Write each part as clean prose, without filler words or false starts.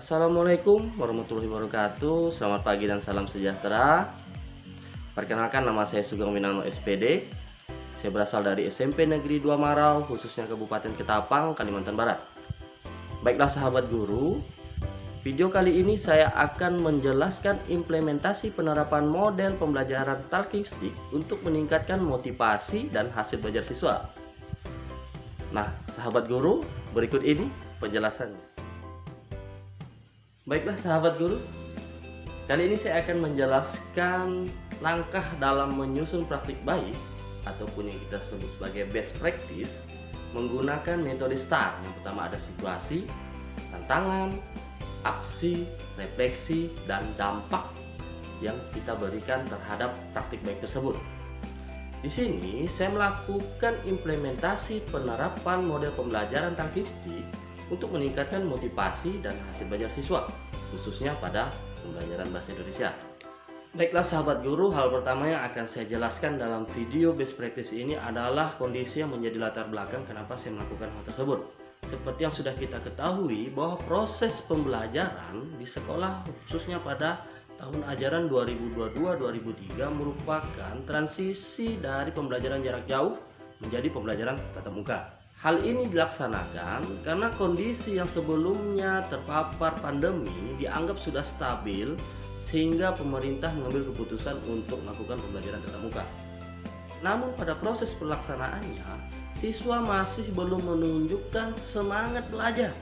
Assalamualaikum warahmatullahi wabarakatuh. Selamat pagi dan salam sejahtera. Perkenalkan, nama saya Sugeng Winarno SPD. Saya berasal dari SMP Negeri 2 Marau, khususnya Kabupaten Ketapang, Kalimantan Barat. Baiklah sahabat guru, video kali ini saya akan menjelaskan implementasi penerapan model pembelajaran Talking Stick untuk meningkatkan motivasi dan hasil belajar siswa. Nah, sahabat guru, berikut ini penjelasannya. Baiklah sahabat guru, kali ini saya akan menjelaskan langkah dalam menyusun praktik baik ataupun yang kita sebut sebagai best practice menggunakan metode STAR. Yang pertama ada situasi, tantangan, aksi, refleksi, dan dampak yang kita berikan terhadap praktik baik tersebut. Di sini saya melakukan implementasi penerapan model pembelajaran Talking Stick untuk meningkatkan motivasi dan hasil belajar siswa, khususnya pada pembelajaran bahasa Indonesia. Baiklah sahabat guru, hal pertama yang akan saya jelaskan dalam video best practice ini adalah kondisi yang menjadi latar belakang kenapa saya melakukan hal tersebut. Seperti yang sudah kita ketahui bahwa proses pembelajaran di sekolah khususnya pada tahun ajaran 2022-2023 merupakan transisi dari pembelajaran jarak jauh menjadi pembelajaran tatap muka. Hal ini dilaksanakan karena kondisi yang sebelumnya terpapar pandemi dianggap sudah stabil sehingga pemerintah mengambil keputusan untuk melakukan pembelajaran tatap muka. Namun pada proses pelaksanaannya, siswa masih belum menunjukkan semangat belajar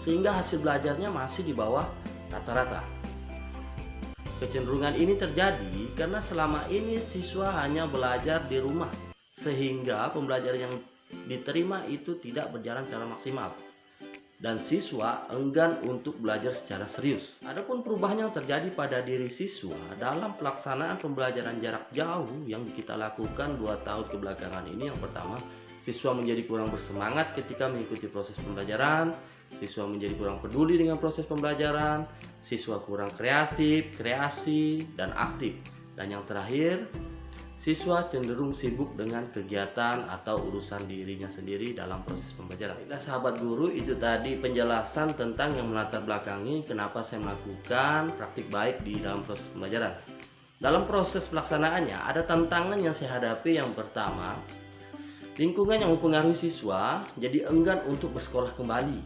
sehingga hasil belajarnya masih di bawah rata-rata. Kecenderungan ini terjadi karena selama ini siswa hanya belajar di rumah sehingga pembelajaran yang diterima itu tidak berjalan secara maksimal dan siswa enggan untuk belajar secara serius. Adapun perubahan yang terjadi pada diri siswa dalam pelaksanaan pembelajaran jarak jauh yang kita lakukan 2 tahun kebelakangan ini, yang pertama, siswa menjadi kurang bersemangat ketika mengikuti proses pembelajaran, siswa menjadi kurang peduli dengan proses pembelajaran, siswa kurang kreatif, kreasi, dan aktif, dan yang terakhir, siswa cenderung sibuk dengan kegiatan atau urusan dirinya sendiri dalam proses pembelajaran. Nah, sahabat guru, itu tadi penjelasan tentang yang melatar belakangi kenapa saya melakukan praktik baik di dalam proses pembelajaran. Dalam proses pelaksanaannya ada tantangan yang saya hadapi. Yang pertama, lingkungan yang mempengaruhi siswa jadi enggan untuk bersekolah kembali.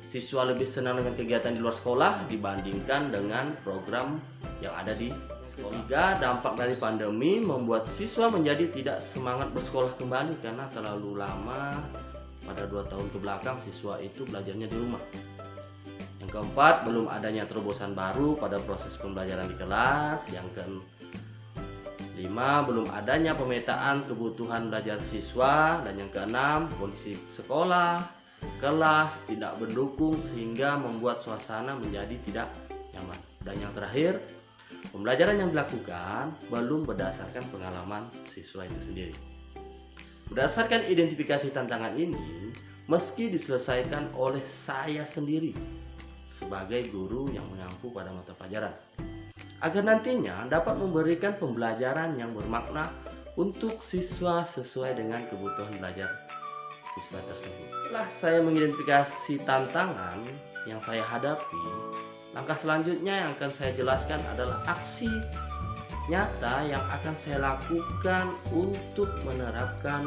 Siswa lebih senang dengan kegiatan di luar sekolah dibandingkan dengan program yang ada di sekolah. Ketiga, dampak dari pandemi membuat siswa menjadi tidak semangat bersekolah kembali karena terlalu lama pada 2 tahun kebelakang siswa itu belajarnya di rumah. Yang keempat, belum adanya terobosan baru pada proses pembelajaran di kelas. Yang kelima, belum adanya pemetaan kebutuhan belajar siswa. Dan yang keenam, kondisi sekolah, kelas tidak mendukung sehingga membuat suasana menjadi tidak nyaman. Dan yang terakhir, pembelajaran yang dilakukan belum berdasarkan pengalaman siswa itu sendiri. Berdasarkan identifikasi tantangan ini, meski diselesaikan oleh saya sendiri sebagai guru yang mengampu pada mata pelajaran, agar nantinya dapat memberikan pembelajaran yang bermakna untuk siswa sesuai dengan kebutuhan belajar siswa tersebut. Setelah saya mengidentifikasi tantangan yang saya hadapi, langkah selanjutnya yang akan saya jelaskan adalah aksi nyata yang akan saya lakukan untuk menerapkan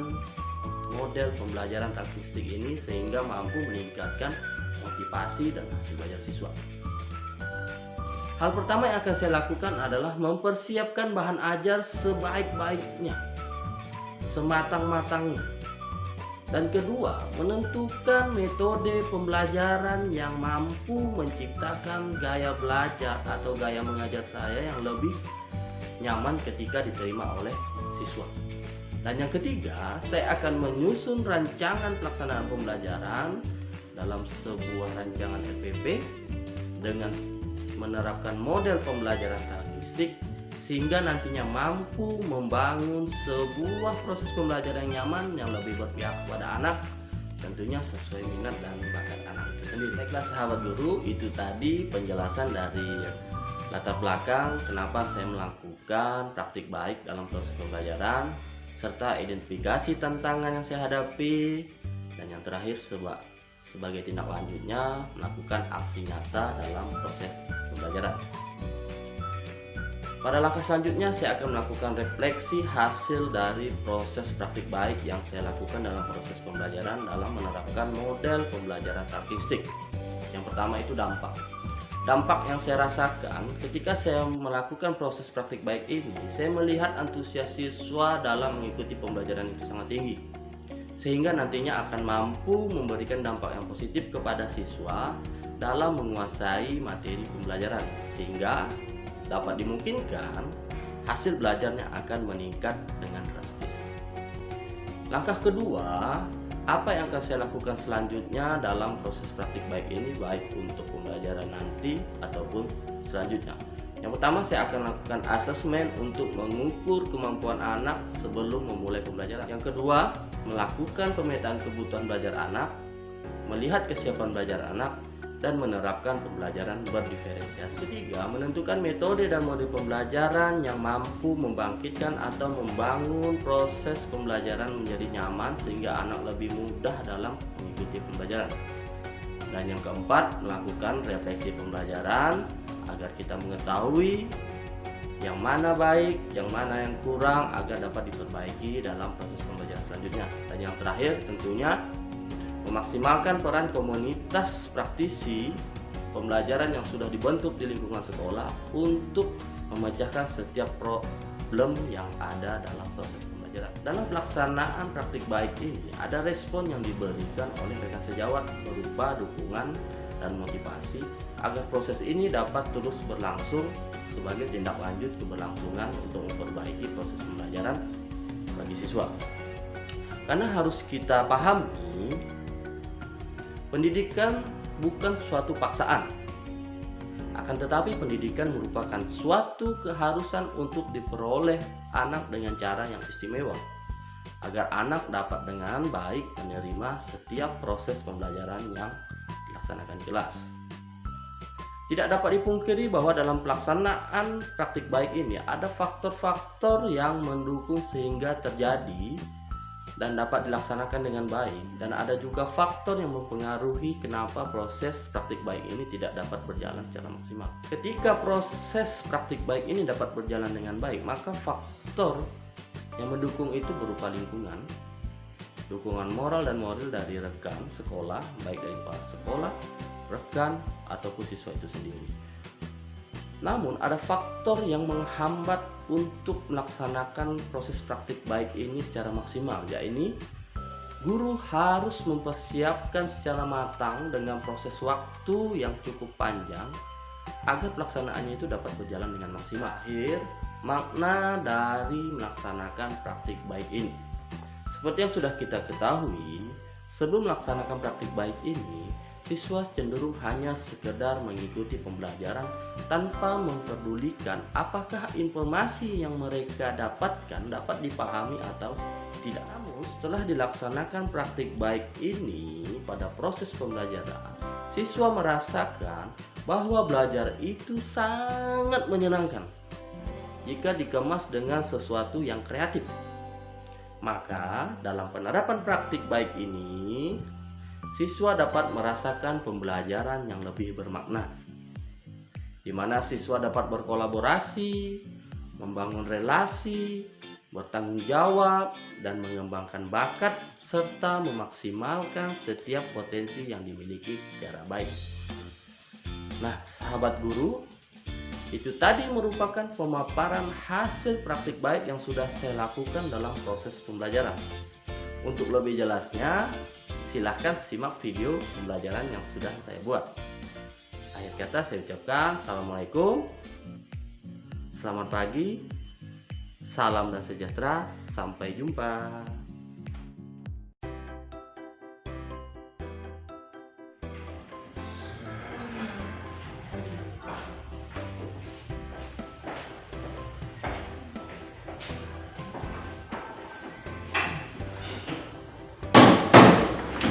model pembelajaran Talking Stick ini sehingga mampu meningkatkan motivasi dan hasil belajar siswa. Hal pertama yang akan saya lakukan adalah mempersiapkan bahan ajar sebaik-baiknya, sematang-matangnya. Dan kedua, menentukan metode pembelajaran yang mampu menciptakan gaya belajar atau gaya mengajar saya yang lebih nyaman ketika diterima oleh siswa. Dan yang ketiga, saya akan menyusun rancangan pelaksanaan pembelajaran dalam sebuah rancangan FPP dengan menerapkan model pembelajaran Talking Stick sehingga nantinya mampu membangun sebuah proses pembelajaran yang nyaman yang lebih berpihak kepada anak, tentunya sesuai minat dan bakat anak itu sendiri. Baiklah sahabat guru, itu tadi penjelasan dari latar belakang kenapa saya melakukan praktik baik dalam proses pembelajaran, serta identifikasi tantangan yang saya hadapi, dan yang terakhir sebagai tindak lanjutnya melakukan aksi nyata dalam proses pembelajaran. Pada langkah selanjutnya saya akan melakukan refleksi hasil dari proses praktik baik yang saya lakukan dalam proses pembelajaran dalam menerapkan model pembelajaran statistik. Yang pertama itu dampak. Dampak yang saya rasakan ketika saya melakukan proses praktik baik ini, saya melihat antusias siswa dalam mengikuti pembelajaran itu sangat tinggi, sehingga nantinya akan mampu memberikan dampak yang positif kepada siswa dalam menguasai materi pembelajaran, sehingga dapat dimungkinkan hasil belajarnya akan meningkat dengan drastis. Langkah kedua, apa yang akan saya lakukan selanjutnya dalam proses praktik baik ini, baik untuk pembelajaran nanti ataupun selanjutnya. Yang pertama, saya akan lakukan asesmen untuk mengukur kemampuan anak sebelum memulai pembelajaran. Yang kedua, melakukan pemetaan kebutuhan belajar anak, melihat kesiapan belajar anak, dan menerapkan pembelajaran berdiferensiasi. Ketiga, menentukan metode dan model pembelajaran yang mampu membangkitkan atau membangun proses pembelajaran menjadi nyaman sehingga anak lebih mudah dalam mengikuti pembelajaran. Dan yang keempat, melakukan refleksi pembelajaran agar kita mengetahui yang mana baik, yang mana yang kurang agar dapat diperbaiki dalam proses pembelajaran selanjutnya. Dan yang terakhir tentunya memaksimalkan peran komunitas praktisi pembelajaran yang sudah dibentuk di lingkungan sekolah untuk memecahkan setiap problem yang ada dalam proses pembelajaran. Dalam pelaksanaan praktik baik ini, ada respon yang diberikan oleh rekan sejawat berupa dukungan dan motivasi agar proses ini dapat terus berlangsung sebagai tindak lanjut keberlangsungan untuk memperbaiki proses pembelajaran bagi siswa. Karena harus kita pahami, pendidikan bukan suatu paksaan, akan tetapi pendidikan merupakan suatu keharusan untuk diperoleh anak dengan cara yang istimewa, agar anak dapat dengan baik menerima setiap proses pembelajaran yang dilaksanakan di kelas. Tidak dapat dipungkiri bahwa dalam pelaksanaan praktik baik ini ada faktor-faktor yang mendukung sehingga terjadi dan dapat dilaksanakan dengan baik, dan ada juga faktor yang mempengaruhi kenapa proses praktik baik ini tidak dapat berjalan secara maksimal. Ketika proses praktik baik ini dapat berjalan dengan baik, maka faktor yang mendukung itu berupa lingkungan, dukungan moral dan moral dari rekan sekolah, baik dari kepala sekolah, rekan, ataupun siswa itu sendiri. Namun ada faktor yang menghambat untuk melaksanakan proses praktik baik ini secara maksimal, yaitu guru harus mempersiapkan secara matang dengan proses waktu yang cukup panjang agar pelaksanaannya itu dapat berjalan dengan maksimal. Akhir makna dari melaksanakan praktik baik ini, seperti yang sudah kita ketahui, sebelum melaksanakan praktik baik ini, siswa cenderung hanya sekedar mengikuti pembelajaran tanpa memperdulikan apakah informasi yang mereka dapatkan dapat dipahami atau tidak. Namun setelah dilaksanakan praktik baik ini pada proses pembelajaran, siswa merasakan bahwa belajar itu sangat menyenangkan jika dikemas dengan sesuatu yang kreatif. Maka dalam penerapan praktik baik ini, siswa dapat merasakan pembelajaran yang lebih bermakna, di mana siswa dapat berkolaborasi, membangun relasi, bertanggung jawab, dan mengembangkan bakat serta memaksimalkan setiap potensi yang dimiliki secara baik. Nah, sahabat guru, itu tadi merupakan pemaparan hasil praktik baik yang sudah saya lakukan dalam proses pembelajaran. Untuk lebih jelasnya, silahkan simak video pembelajaran yang sudah saya buat. Akhir kata saya ucapkan Assalamualaikum, selamat pagi, salam dan sejahtera, sampai jumpa.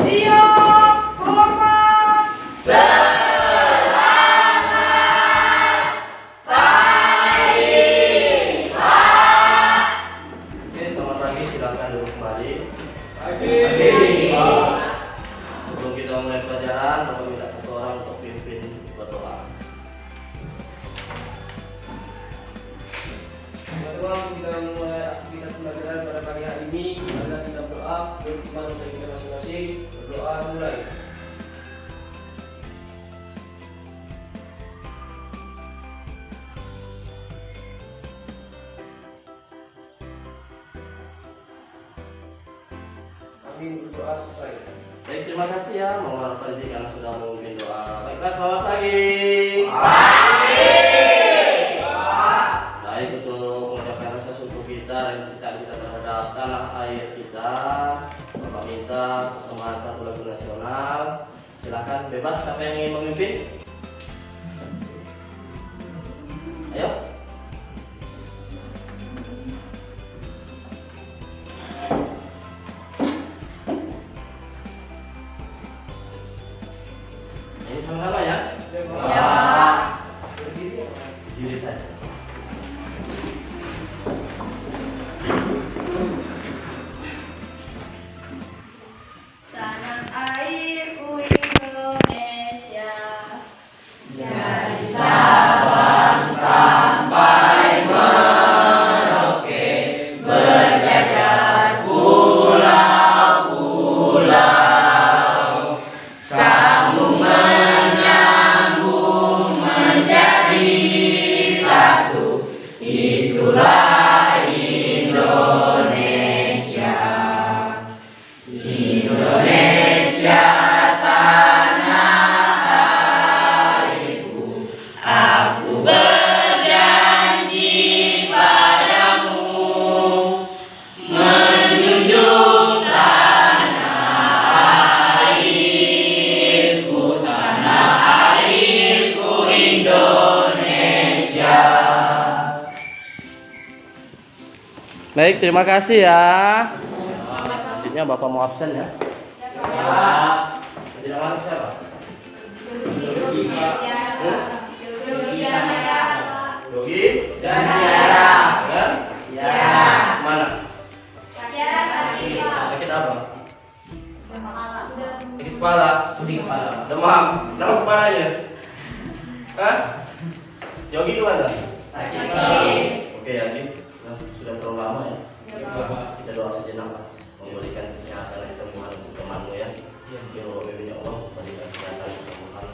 Siap, hormat. Selamat pagi, Pak. Oke, selamat pagi, silakan duduk kembali. Pagi. Sebelum kita mulai mulai. Kami berdoa selesai. Baik, terima kasih ya Mohon Farji karena sudah memimpin doa. Baiklah, selamat pagi. Baik, untuk mengucapkan rasa syukur kita dan cinta kita terhadap tanah air kita, Bapak minta persembahan satu lagu nasional. Silakan bebas siapa yang ingin memimpin. Ayo. Ini sama-sama ya. Ya, Pak. Ya, Pak. Berdiri ya, Pak. Diri saja. Tanah airku Indonesia, dari Sabang sampai Merauke, berjajar pulau-pulau, sambung menyambung menjadi satu, itulah Indonesia. Indonesia tanah airku, aku berjanji padamu menjunjung tanah airku Indonesia. Baik, terima kasih ya. Selanjutnya Bapak mau absen ya. Tidak mana siapa? Yogi dan Tiara. Kan? Ya. Mana? Sakit apa? Sakit kepala. Demam. Nama kepalanya? Hah? Yogi gimana? Oke ya, Yogi. Nah, sudah terlalu lama ya. Kita doa sejenak Pak. Memberikan kesehatan dan kesembuhan untuk temanmu ya. Ya Allah, ya Allah, berikan kesehatan dan kesembuhan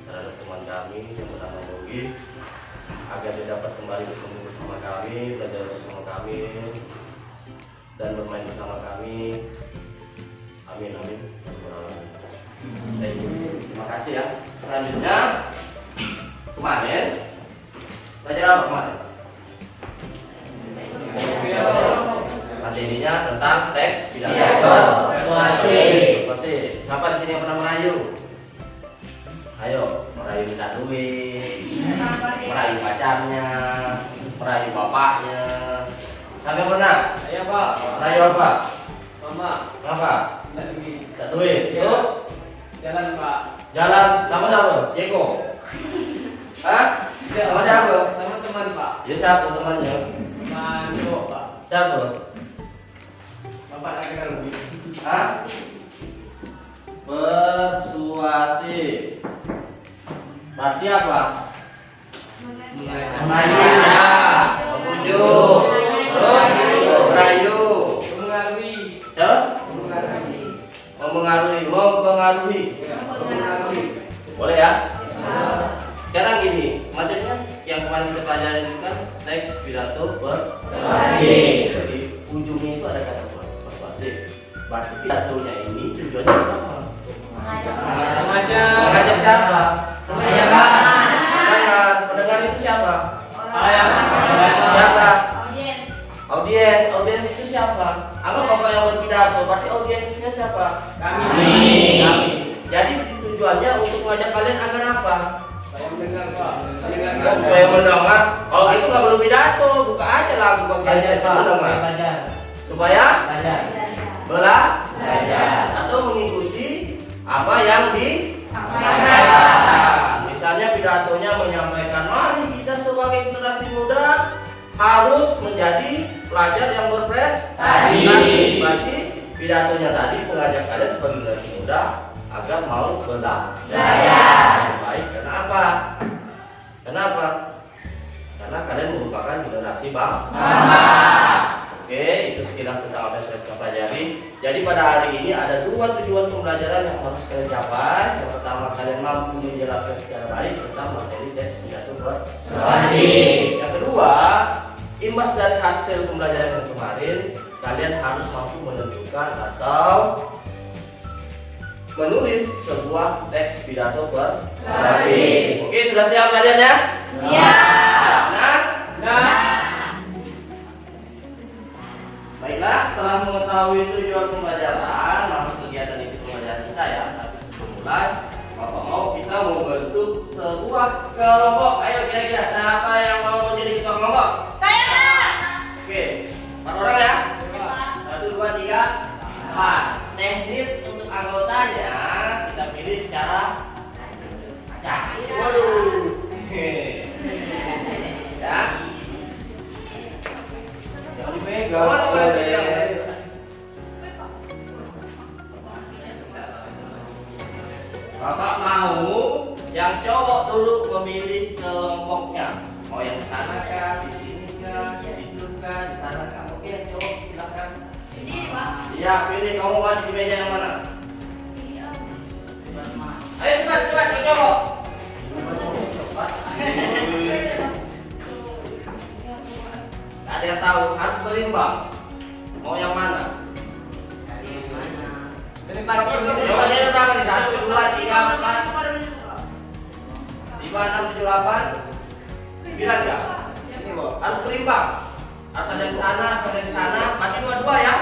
terhadap teman kami yang bernama Yogi, agar dia dapat kembali bertemu bersama kami, belajar bersama kami, dan bermain bersama kami. Amin, amin. Baik, terima kasih ya. Selanjutnya, kemarin belajar apa kemarin? Materinya tentang teks pidato persuasi. Siapa di sini yang pernah merayu? Ayo, merayu minta duit, merayu pacarnya, merayu bapaknya. Sampai pernah? Saya, Pak. Merayu apa? Mama. Apa? Tidak duit. Minta duit. Itu Jalan, Pak. jalan sama siapa? Jeko. Hah? Tidak, Sama siapa? sama teman, Pak. Ya siapa temannya? Teman cowok, Pak. Siapa? Bapak nak kenal duit. Hah? Persuasi. Berarti apa? Merayu ya, membujuk, terus merayu, Mengaruhi. ya, Mengaruhi. mempengaruhi. Ya, mengaruhi. Boleh ya? Sekarang gini, materinya yang kemarin kita pelajari itu kan teks pidato persuasi. Jadi ujungnya itu ada kata persuasi. Berarti pidatonya ini tujuannya apa? Mengajak siapa? Pendengar. Pendengar itu siapa? Siapa? Audiens itu siapa? Apa bapak yang berpidato? Berarti audiensnya siapa? Kami. Jadi tujuannya untuk mengajak kalian agar apa? Saya mendengar, Pak. Supaya mendengar. Kalau gitu nggak perlu pidato, buka aja lagu belajar mendengar. Supaya belajar atau mengikuti apa yang disampaikan. Misalnya pidatonya menyampaikan, mari kita sebagai generasi muda harus menjadi pelajar yang berprestasi. Berarti pidatonya tadi mengajak kalian sebagai generasi muda agar mau belajar. Baik, kenapa? Kenapa? Karena kalian merupakan generasi bangsa. Oke, itu sekilas tentang apa yang sudah kita pelajari. Jadi pada hari ini ada 2 tujuan pembelajaran yang harus kalian capai. Yang pertama, kalian mampu menjelaskan secara baik tentang materi tes pidato persuasi. Yang kedua, imbas dari hasil pembelajaran yang kemarin, kalian harus mampu menentukan atau menulis sebuah teks pidato persuasi. Oke, sudah siap kalian ya? Siap. Nah. Baiklah, setelah mengetahui tujuan pembelajaran, masuk kegiatan itu pembelajaran kita ya. Tapi sebelum mulai, Bapak mau kita membentuk sebuah kelompok. Ayo kira-kira siapa yang mau menjadi ketua kelompok? Saya. Oke, 4 orang ya? 1, 2, 3, 4. Teknis untuk anggotanya kita pilih secara acak. Waduh. Ya. Jangan dipegang. Bapak mau yang cowok dulu memilih kelompoknya. Mau yang sana kah, di sini kah, di situ kah, di sana kah? Oke, yang cowok silakan. Ini Pak. Iya, pilih kamu mau di meja yang mana? Ayo cepat, yang cowok. Cepat. Ada yang tahu harus berimbang. Mau yang mana? Coba lihat berapa nih? 1, 2, 3, 4, 5, 6, 7, 8, 9 ya? Harus berimbang. Harus ada di sana, harus ada di sana. Masih 2-2 ya?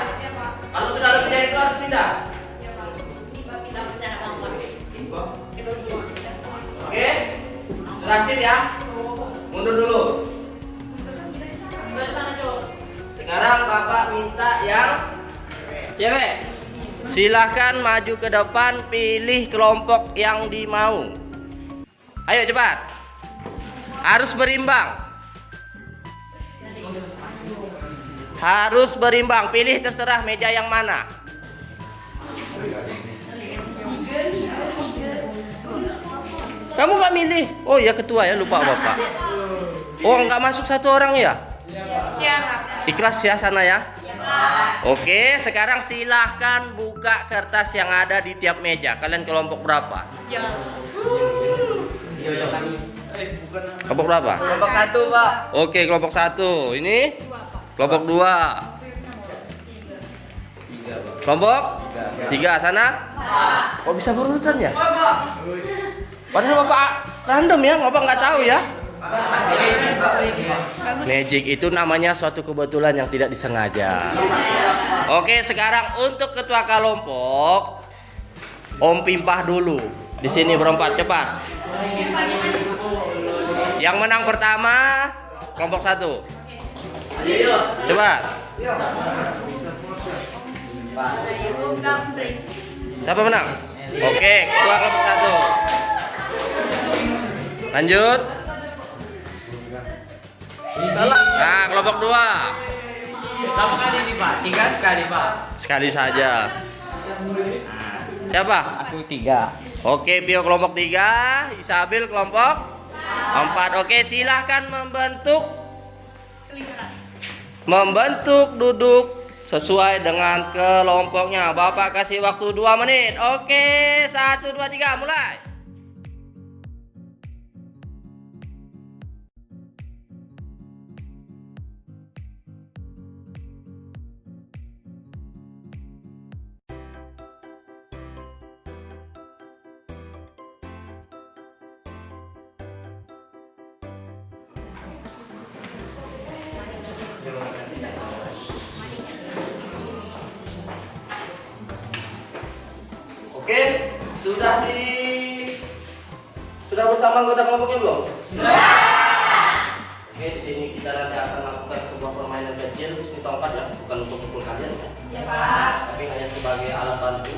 Kalau sudah lebih dari itu harus pindah. Oke? Sudah sip ya? Mundur dulu. Sekarang Bapak minta yang cewek. Silahkan maju ke depan, pilih kelompok yang dimau. Ayo cepat. Harus berimbang. Harus berimbang. Pilih terserah meja yang mana. Kamu nggak milih? Oh ya ketua ya, lupa Bapak. Oh nggak masuk 1 orang ya? Ikhlas ya sana ya? Oke, sekarang silahkan buka kertas yang ada di tiap meja. Kalian kelompok berapa? Kelompok berapa? Kelompok 1, Pak. Oke, kelompok 1. Ini kelompok 2. Kelompok 3 sana? Kok bisa berurutan ya? Padahal Bapak random ya, Bapak nggak tahu ya? Magic itu namanya suatu kebetulan yang tidak disengaja. Oke, sekarang untuk ketua kelompok, Om pimpah dulu. Di sini berempat, cepat. Yang menang pertama kelompok 1. Cepat. Siapa menang? Oke, ketua kelompok 1. Lanjut. Nah, kelompok 2. Berapa kali nih, Pak? 3 kali, Pak. Sekali saja. Siapa? Aku 3. Oke, Pio kelompok 3, Isabil kelompok 4. Oke, silahkan membentuk duduk sesuai dengan kelompoknya. Bapak kasih waktu 2 menit. Oke, 1, 2, 3, mulai. Oke, sudah bersama anggota kelompoknya belum? Sudah. Oke, di sini kita nanti akan melakukan sebuah permainan kecil, ini tongkat ya, bukan untuk pukul kalian ya. Ya Pak. Tapi hanya sebagai alat bantu.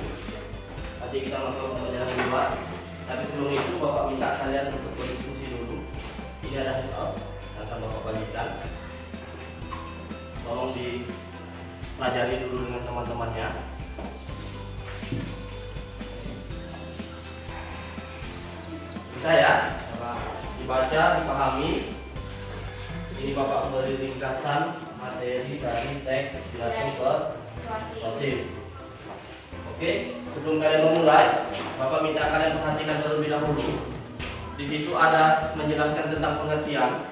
Nanti kita masuk ke jalan luar. Tapi sebelum itu Bapak minta kalian untuk berdiskusi dulu. Ini ada handout yang akan Bapak bagikan. Tolong dipelajari dulu dengan teman-temannya. Bisa ya? Dibaca, dipahami. Ini Bapak beri ringkasan materi materi dari teks pidato persuasif. Oke, sebelum kalian memulai, Bapak minta kalian perhatikan terlebih dahulu. Di situ ada menjelaskan tentang pengertian,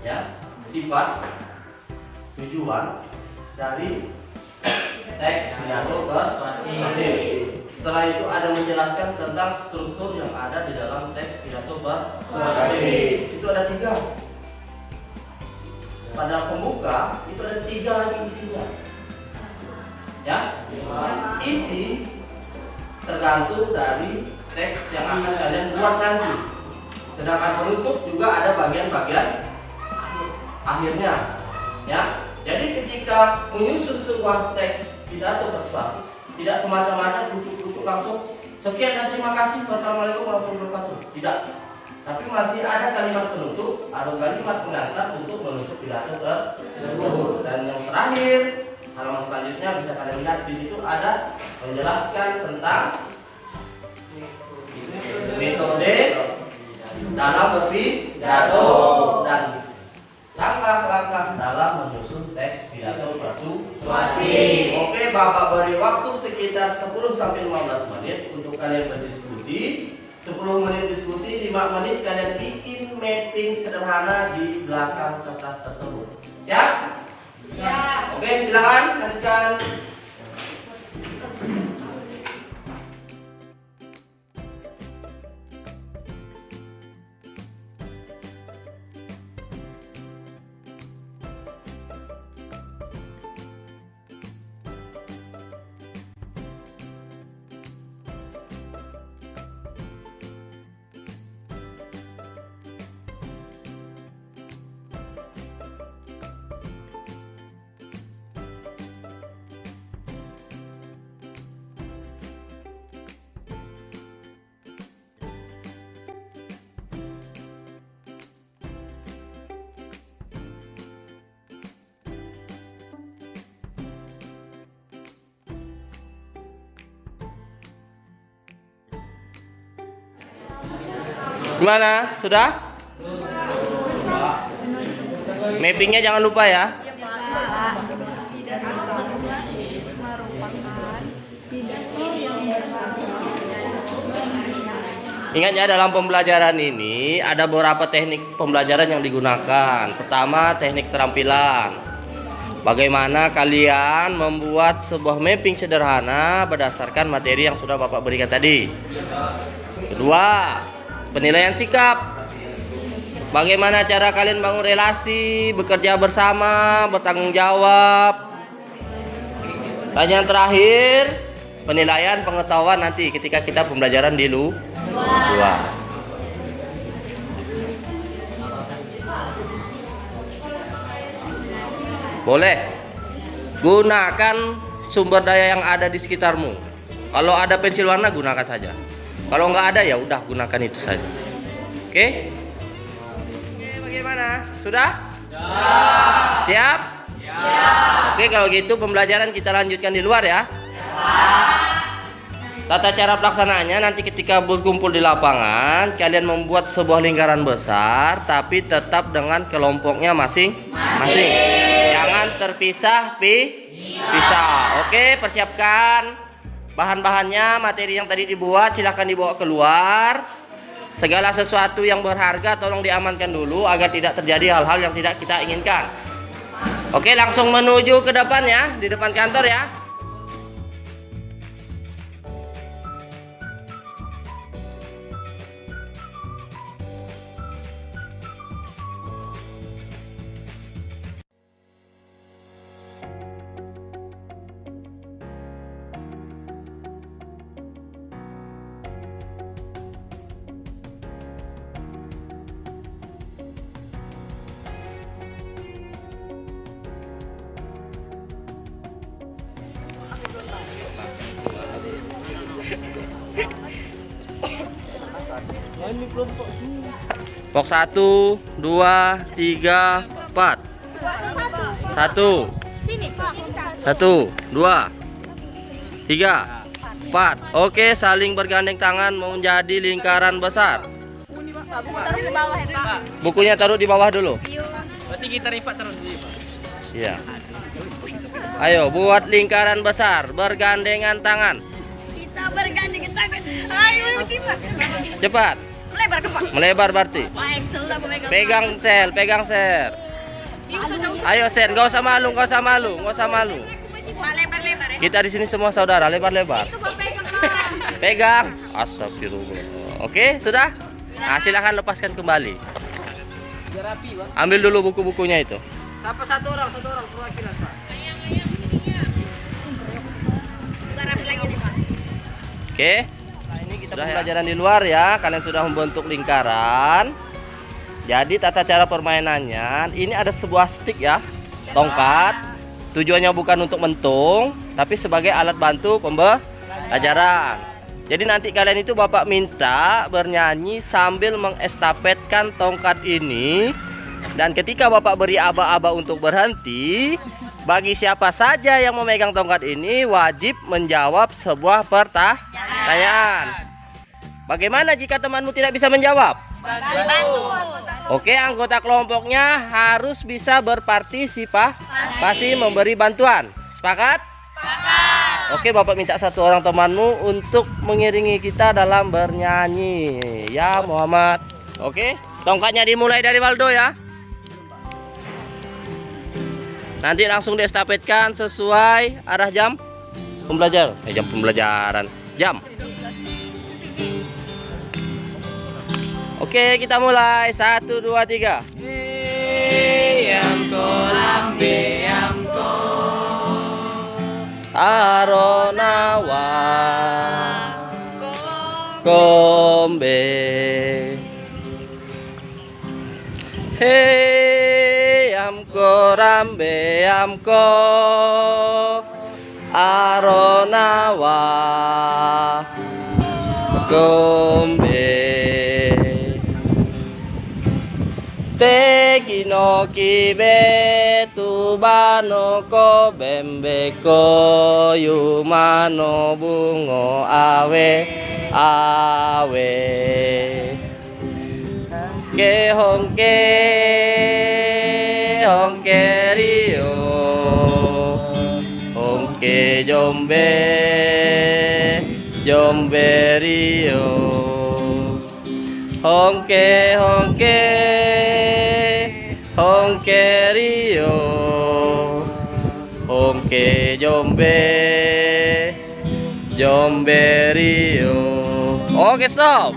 ya, sifat, tujuan dari teks pidato persuasif. Setelah itu ada menjelaskan tentang struktur yang ada di dalam teks pidato persuasif. Itu ada 3. Pada pembuka itu ada 3 lagi isinya. Ya, isi tergantung dari teks yang akan kalian buat nanti. Sedangkan penutup juga ada bagian-bagian akhirnya. Ya, jadi ketika menyusun sebuah teks pidato persuasif, tidak semata-mata duduk langsung sekian dan terima kasih, wassalamualaikum warahmatullahi wabarakatuh. Tidak. Tapi masih ada kalimat penutup atau kalimat pengantar untuk menutup pidato tersebut. Dan yang terakhir, halaman selanjutnya bisa kalian lihat di situ ada menjelaskan tentang metode dalam berpidato dan langkah-langkah dalam menyusun teks pidato persuasif. Oke, Bapak beri waktu sekitar 10-15 menit untuk kalian berdiskusi. 10 menit diskusi, 5 menit kalian bikin mapping sederhana di belakang kertas tersebut. Ya? Ya. Oke, silakan lanjutkan. Gimana? Sudah? Mappingnya jangan lupa ya. Ingat ya, dalam pembelajaran ini ada beberapa teknik pembelajaran yang digunakan. Pertama, teknik terampilan. Bagaimana kalian membuat sebuah mapping sederhana berdasarkan materi yang sudah Bapak berikan tadi. Kedua, penilaian sikap. Bagaimana cara kalian bangun relasi, bekerja bersama, bertanggung jawab. Dan yang terakhir, penilaian pengetahuan nanti ketika kita pembelajaran di luar. Boleh. Gunakan sumber daya yang ada di sekitarmu. Kalau ada pensil warna, gunakan saja. Kalau nggak ada ya udah gunakan itu saja. Oke? Oke, bagaimana? Sudah? Siap? Oke, kalau gitu pembelajaran kita lanjutkan di luar ya. Tata cara pelaksanaannya nanti ketika berkumpul di lapangan, kalian membuat sebuah lingkaran besar tapi tetap dengan kelompoknya masing-masing. Jangan terpisah pisah. Oke, persiapkan bahan-bahannya, materi yang tadi dibuat silahkan dibawa keluar. Segala sesuatu yang berharga tolong diamankan dulu agar tidak terjadi hal-hal yang tidak kita inginkan. Oke, langsung menuju ke depan ya, di depan kantor ya. Box 1, 2, 3, 4. 1. 1, 2, 3, 4. Oke, saling bergandeng tangan menjadi lingkaran besar. Taruh di bawah ya, Pak. Bukunya taruh di bawah dulu. Berarti kita ripat terus dulu, Pak. Iya. Ayo buat lingkaran besar, bergandengan tangan. Kita bergandengan tangan. Ayo kita. Cepat. Melebar ke Pak. Melebar berarti. Baik, selalu memegang. Pegang sel, pegang sel. Ayo Sen, nggak usah malu, nggak usah malu, nggak usah malu. Pak, lebar-lebar ya. Kita di sini semua saudara, lebar-lebar. Itu Pak pegang Pak. Pegang. Astagfirullah. Oke, sudah? Nah, silakan lepaskan kembali. Biar rapi, Bang. Ambil dulu buku-bukunya itu. Siapa satu orang perwakilan, Pak. Bukan rapi lagi nih Pak. Oke. Nah, ini kita pembelajaran di luar ya. Kalian sudah membentuk lingkaran. Jadi tata cara permainannya, ini ada sebuah stick ya, tongkat. Tujuannya bukan untuk mentung, tapi sebagai alat bantu pembelajaran. Jadi nanti kalian itu Bapak minta bernyanyi sambil mengestafetkan tongkat ini. Dan ketika Bapak beri aba-aba untuk berhenti, bagi siapa saja yang memegang tongkat ini wajib menjawab sebuah pertanyaan. Bagaimana jika temanmu tidak bisa menjawab? Bantu. Oke, anggota kelompoknya harus bisa berpartisipasi memberi bantuan. Sepakat? Oke, Bapak minta satu orang temanmu untuk mengiringi kita dalam bernyanyi. Ya, Muhammad. Oke, tongkatnya dimulai dari Waldo ya. Nanti langsung diestafetkan sesuai arah jam pembelajaran. Jam pembelajaran. Jam. Oke, kita mulai. 1, 2, 3. Yamko lambe yamko. Aronawa kombe. Hey amko rambe amko. Aronawa kombe. Teki no kibe tuba no ko bembe ko yuma no bungo awe awe ke hongke hongke rio hongke jombe jombe rio hongke hongke hongke rio hongke jombe jombe rio. Oke, stop.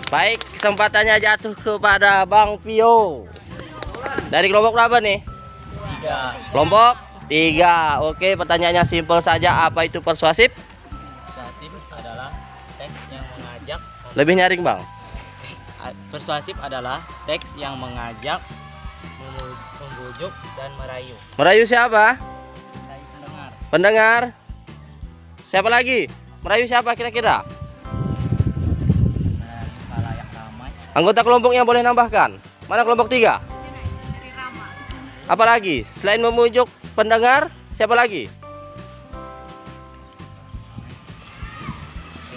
Baik, kesempatannya jatuh kepada Bang Pio. Dari kelompok berapa nih? 3. Kelompok 3. Oke, pertanyaannya simpel saja. Apa itu persuasif? Persuasif adalah teks yang mengajak. Lebih nyaring, Bang. Persuasif adalah teks yang mengajak, membujuk dan merayu. Merayu siapa? Merayu pendengar. Pendengar. Siapa lagi? Merayu siapa kira-kira? Khalayak ramai. Anggota kelompoknya boleh nambahkan. Mana kelompok 3? Apa lagi? Selain memujuk pendengar, siapa lagi?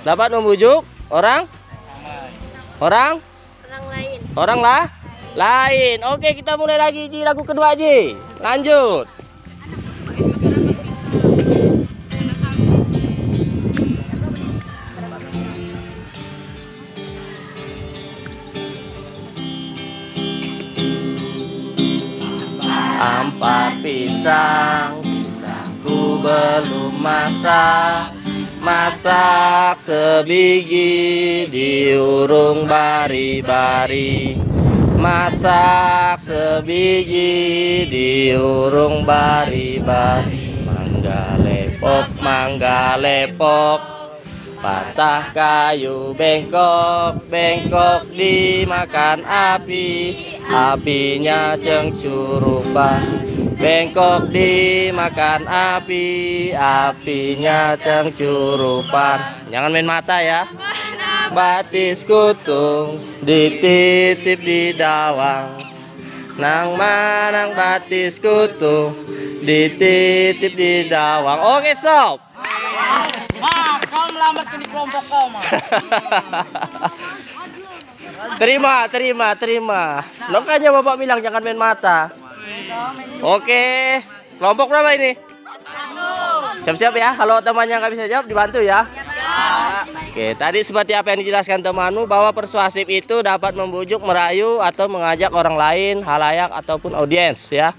Dapat membujuk orang? Orang? Lain. Orang lah? Lain. Oke, kita mulai lagi Ji, lagu kedua Ji. Lanjut. Ampat pisang, pisangku belum masak. Masak sebiji diurung bari-bari. Masak sebiji diurung bari-bari. Mangga lepok, patah kayu bengkok, bengkok dimakan api, apinya cengcurupan. Bengkok dimakan api, apinya cengcurupan. Jangan main mata ya. Batis kutung dititip di dawang. Nang manang batis kutung dititip di dawang. Oke, stop. Kau melambat di kelompok kau, Terima. Makanya Bapak bilang jangan main mata. Oke. Kelompok berapa ini? Siap-siap ya. Kalau temannya nggak bisa jawab, dibantu ya. Oke, tadi seperti apa yang dijelaskan temanmu, bahwa persuasif itu dapat membujuk, merayu, atau mengajak orang lain, halayak, ataupun audiens ya.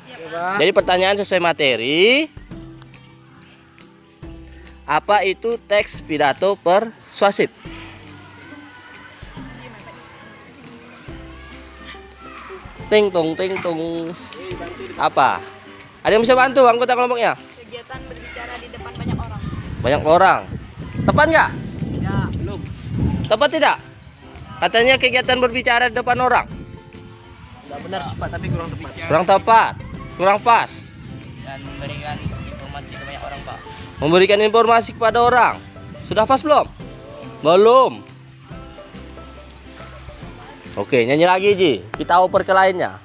Jadi pertanyaan sesuai materi. Apa itu teks pidato persuasif? Ting tung. Apa? Ada yang bisa bantu anggota kelompoknya? Kegiatan berbicara di depan banyak orang. Banyak orang. Tepat nggak? Ya, belum. Tepat tidak? Katanya kegiatan berbicara di depan orang. Enggak benar sih, Pak, tapi kurang tepat. Kurang tepat. Kurang pas. Dan memberikan informasi ke banyak orang, Pak. Memberikan informasi kepada orang. Sudah pas belum? Belum. Oke, nyanyi lagi Ji. Kita oper ke lainnya.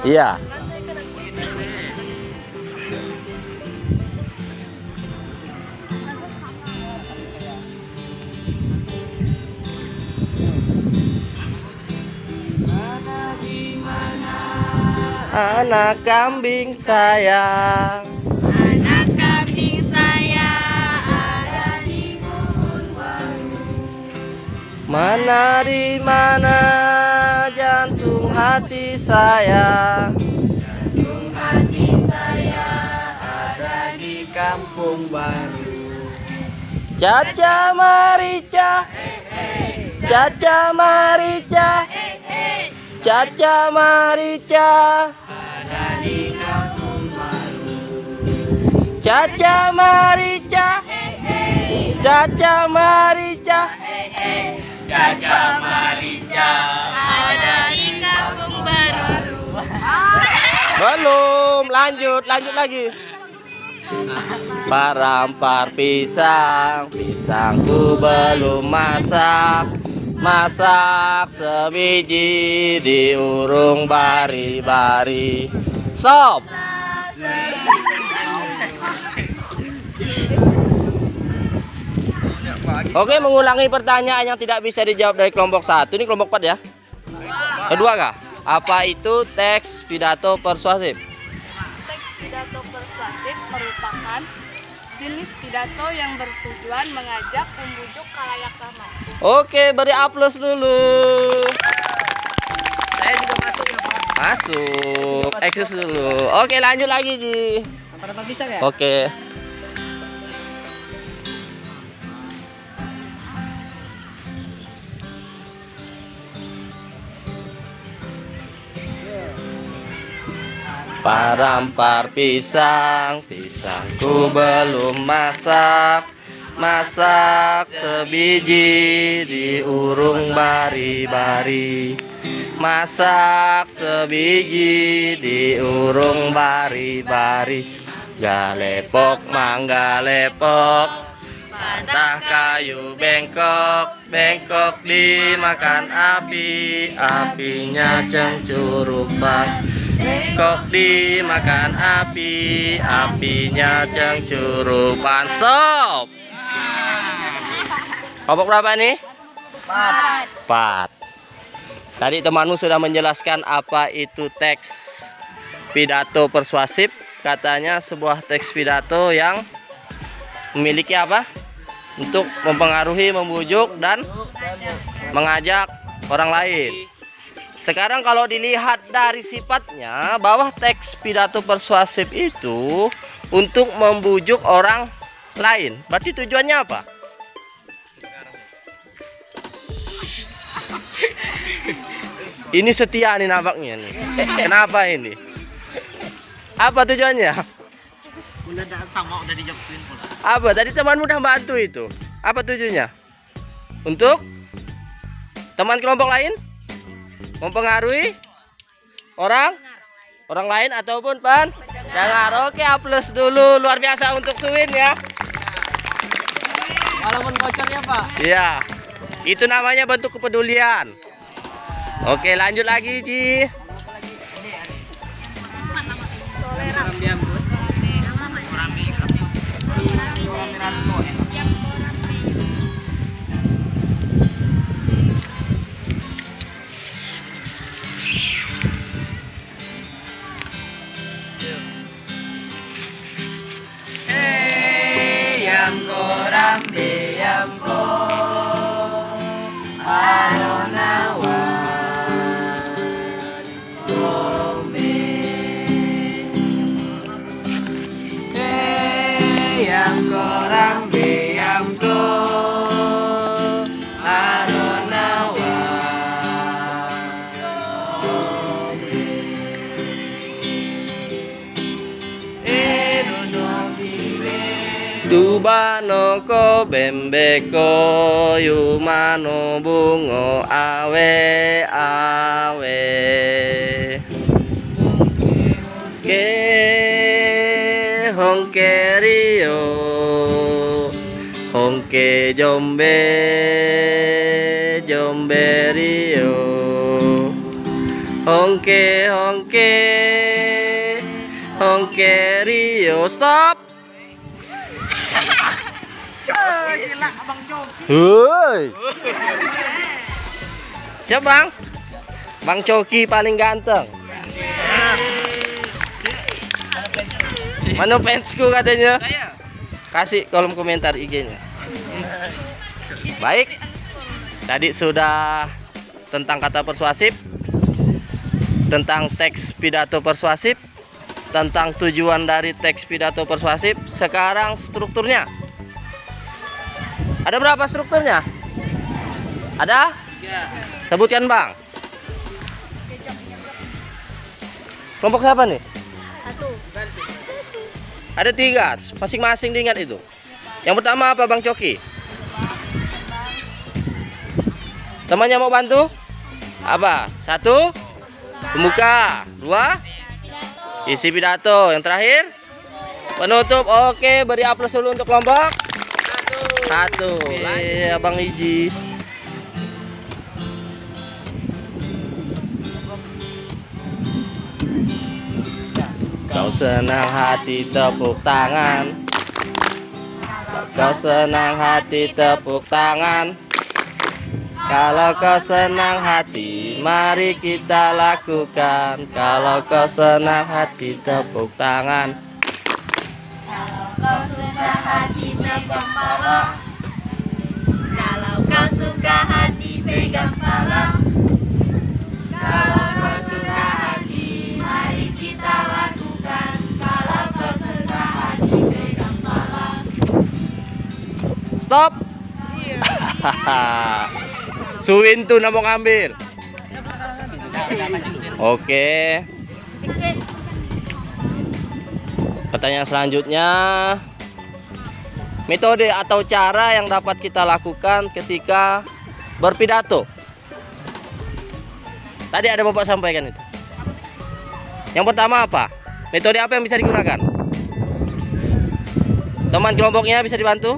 Iya. Anak kambing sayang, Anak kambing saya ada di kebun baru. mana di mana jantung hati saya. Jantung hati saya ada Di kampung baru. Caca Marica, Caca Marica, Caca Marica, Ada di kampung baru. Caca Marica, Caca Marica. Caca Marica. ada di kampung baru. Belum, lanjut lagi. Parampar pisang, pisangku belum masak sebiji diurung bari-bari. Stop. Oke, mengulangi pertanyaan yang tidak bisa dijawab dari kelompok 1. Ini kelompok 4 ya. Kedua kah? Apa itu teks pidato persuasif? Teks pidato persuasif merupakan jenis pidato yang bertujuan mengajak, membujuk khalayak ramai. Oke, beri aplaus dulu. Saya juga masuk ya, Pak. Masuk. Eksis dulu. Oke, lanjut lagi Ji. Apa bisa ya? Oke. Parampar pisang, pisangku belum masak sebiji diurung bari-bari. Masak sebiji diurung bari-bari. Galepok mangga lepok, patah kayu bengkok dimakan api, apinya cengcurupan. Bengkok dimakan api, apinya cengcurupan. Stop. Kelompok berapa nih? 4. Tadi temanmu sudah menjelaskan apa itu teks pidato persuasif. Katanya sebuah teks pidato yang memiliki apa? Untuk mempengaruhi, membujuk, dan mengajak orang lain. Sekarang kalau dilihat dari sifatnya, bahwa teks pidato persuasif itu untuk membujuk orang lain. Berarti tujuannya apa? Ini setia nih nampaknya nih. Kenapa ini? Apa tujuannya? Udah sama, udah dijawabin pula. Apa? Tadi temanmu udah bantu itu. Apa tujuannya? Untuk teman kelompok lain? Mempengaruhi orang lain ataupun pendengar. Oke, aplaus dulu. Luar biasa untuk Suwin ya. Walaupun bocornya, Pak. Iya. Itu namanya bentuk kepedulian. Oke, lanjut lagi, Ji. yang korambe yang ko aronawa kombe yang korambe yang ko aronawa Tubano ko bembeko yumano bungo awe awe ke hongke rio hongke jombe jombe rio hongke hongke hongke rio. Stop. Gila Abang Coki. Hoi. Siap Bang? Bang Coki paling ganteng. Mana fansku katanya? Saya. Kasih kolom komentar IG-nya. Baik. Tadi sudah tentang kata persuasif, tentang teks pidato persuasif, tentang tujuan dari teks pidato persuasif. Sekarang strukturnya. Ada berapa strukturnya? Ada? 3. Sebutkan Bang. Kelompok siapa nih? Ada 3, masing-masing diingat itu. Yang pertama apa Bang Coki? Temannya mau bantu? Apa? 1, pembuka. 2, isi pidato. Yang terakhir, penutup. Oke, beri aplaus dulu untuk kelompok 1. Abang Iji. Kau senang hati tepuk tangan. Kau senang hati tepuk tangan. Kalau kau senang hati, mari kita lakukan. Kalau kau senang hati tepuk tangan. Kau suka hati pegang pala. Kalau kau suka hati pegang pala. Kalau kau suka hati, mari kita lakukan. Kalau kau suka hati pegang pala. Stop. Suwin tuh mau ngambil. Oke. Pertanyaan selanjutnya, metode atau cara yang dapat kita lakukan ketika berpidato. Tadi ada Bapak sampaikan itu. Yang pertama apa? Metode apa yang bisa digunakan? Teman kelompoknya bisa dibantu?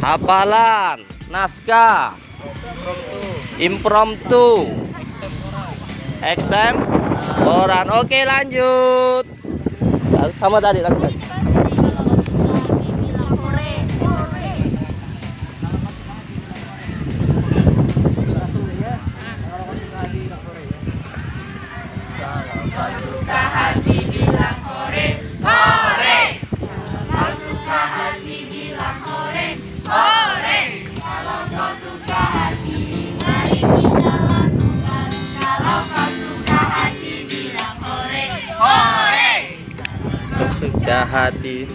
Hafalan, naskah, impromptu, extemporan. Oke, lanjut. Sama tadi lakukan. Suka hati bilang hore, hore. Kau suka hati bilang hore, hore. Kalau kau suka hati, mari kita lakukan. Kalau kau suka hati bilang hore, hore. Kau suka hati.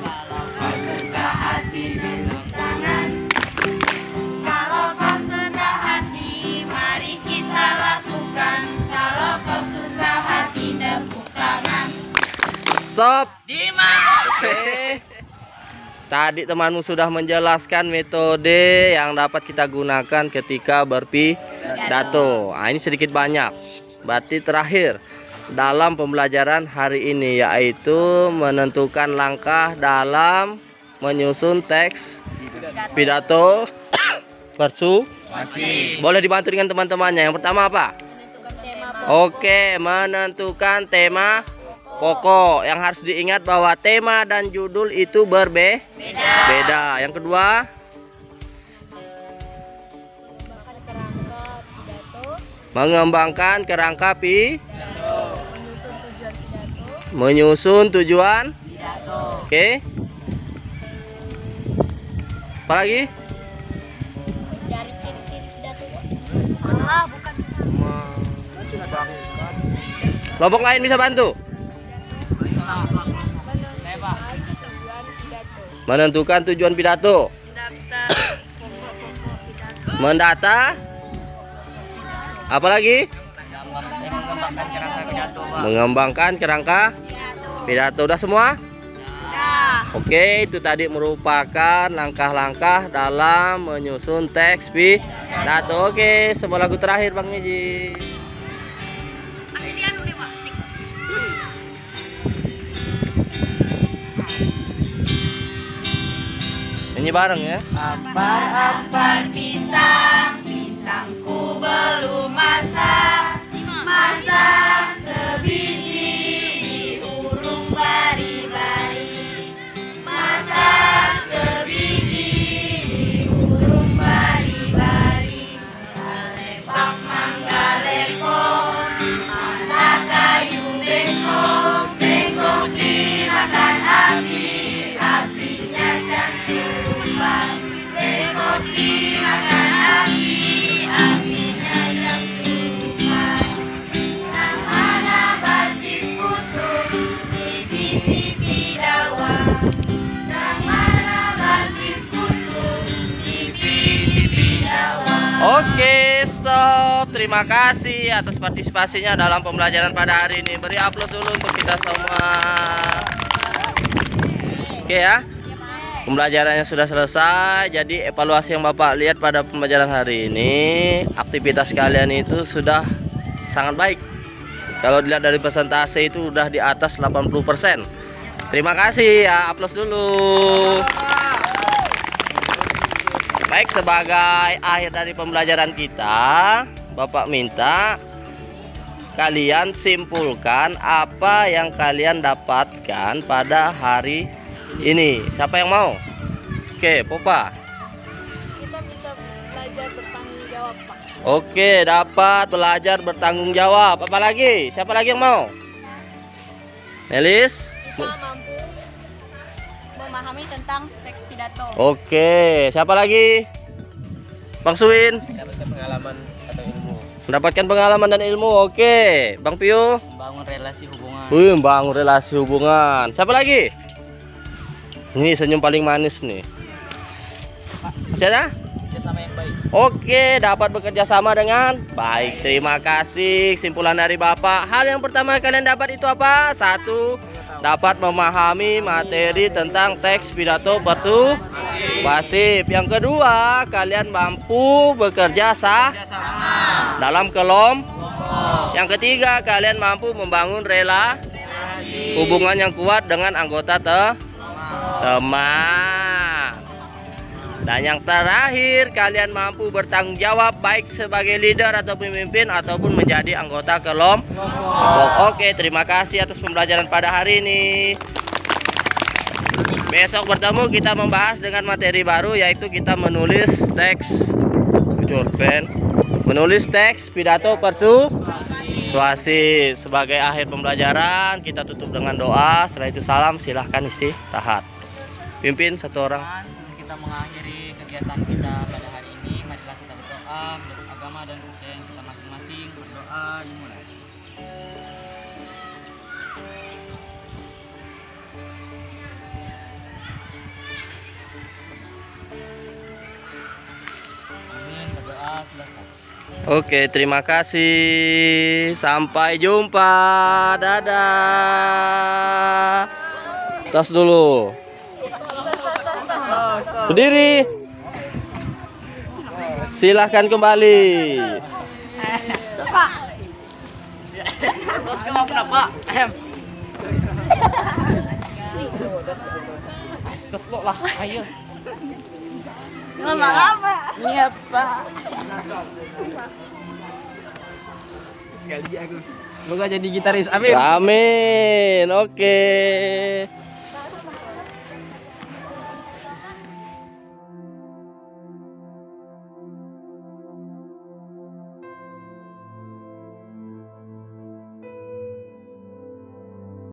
Kalau kau suka hati tepuk tangan. Kalau kau suka hati, mari kita lakukan. Kalau kau suka hati tepuk tangan. Stop. Dimas. Oke. Tadi temanmu sudah menjelaskan metode yang dapat kita gunakan ketika berpidato. Nah, ini sedikit banyak. Berarti terakhir dalam pembelajaran hari ini yaitu menentukan langkah dalam menyusun teks pidato persuasif. Boleh dibantu dengan teman-temannya. Yang pertama apa? Oke, menentukan tema pokok. Yang harus diingat bahwa tema dan judul itu berbeda. Yang kedua, mengembangkan kerangka menyusun tujuan Oke. Apa lagi? Cari ciri-ciri pidato. Ah, bukan. Kelompok lain bisa bantu. Menentukan tujuan pidato. Mendata. Apalagi? Mengembangkan kerangka pidato, Pak. Mengembangkan kerangka pidato. Udah semua? Oke, itu tadi merupakan langkah-langkah dalam menyusun teks pidato. Oke, sebuah lagu terakhir Bang Miji. Nyanyi bareng ya. Ampar-ampar pisang, pisangku belum masak. Masak sebiji diurung bari-bari. Masak sebiji diurung bari-bari. Manggalek manggalekong, masak kayu bengkok. Bengkok dimakan api, apinya cantuman. Bengkok dimakan api, apinya cantuman. Nang mana batis kutu, pipi-pipi dawa. Nang mana batis kutu, pipi-pipi dawa. Oke, stop. Terima kasih atas partisipasinya dalam pembelajaran pada hari ini. Beri upload dulu untuk kita semua. Oke ya. Pembelajarannya sudah selesai. Jadi evaluasi yang Bapak lihat pada pembelajaran hari ini, aktivitas kalian itu sudah sangat baik. Kalau dilihat dari persentase itu udah di atas 80%. Terima kasih ya, aplaus dulu. Baik, sebagai akhir dari pembelajaran kita, Bapak minta kalian simpulkan apa yang kalian dapatkan pada hari ini. Siapa yang mau? Oke, Popa. Kita bisa belajar bertanggung jawab, Pak. Oke, dapat belajar bertanggung jawab. Apa lagi? Siapa lagi yang mau? Nelis? Kita mampu memahami tentang teks pidato. Oke, siapa lagi? Bang Suwin? Mendapatkan pengalaman atau ilmu. Mendapatkan pengalaman dan ilmu. Oke, Bang Pio? Membangun relasi hubungan. Membangun relasi hubungan. Siapa lagi? Ini senyum paling manis nih. Masih ada? Kerjasama yang baik. Oke, dapat bekerja sama dengan baik. Terima kasih. Simpulan dari Bapak. Hal yang pertama kalian dapat itu apa? Satu, dapat memahami materi tentang teks pidato persuasif. Yang kedua, kalian mampu bekerja dalam kelompok. Yang ketiga, kalian mampu membangun hubungan yang kuat dengan anggota teman. Dan yang terakhir, kalian mampu bertanggung jawab baik sebagai leader atau pemimpin ataupun menjadi anggota kelompok. Oke, terima kasih atas pembelajaran pada hari ini. Besok bertemu kita membahas dengan materi baru, yaitu kita menulis teks pidato persuasif. Sebagai akhir pembelajaran, kita tutup dengan doa. Setelah itu salam, silahkan istirahat. Pimpin satu orang. Kita mengakhiri kegiatan kita pada hari ini. Marilah kita berdoa menurut agama dan kepercayaan kita masing-masing. Berdoa dimulai. Amin. Berdoa selesai. Oke, terima kasih. Sampai jumpa. Dadah. Tas dulu. Berdiri. Silahkan kembali. Terus kenapa, Pak? Terus lo lah, ayo. Lama-lama. Iya, Pak. Sekali aku. Semoga jadi gitaris. Amin. Amin. Oke.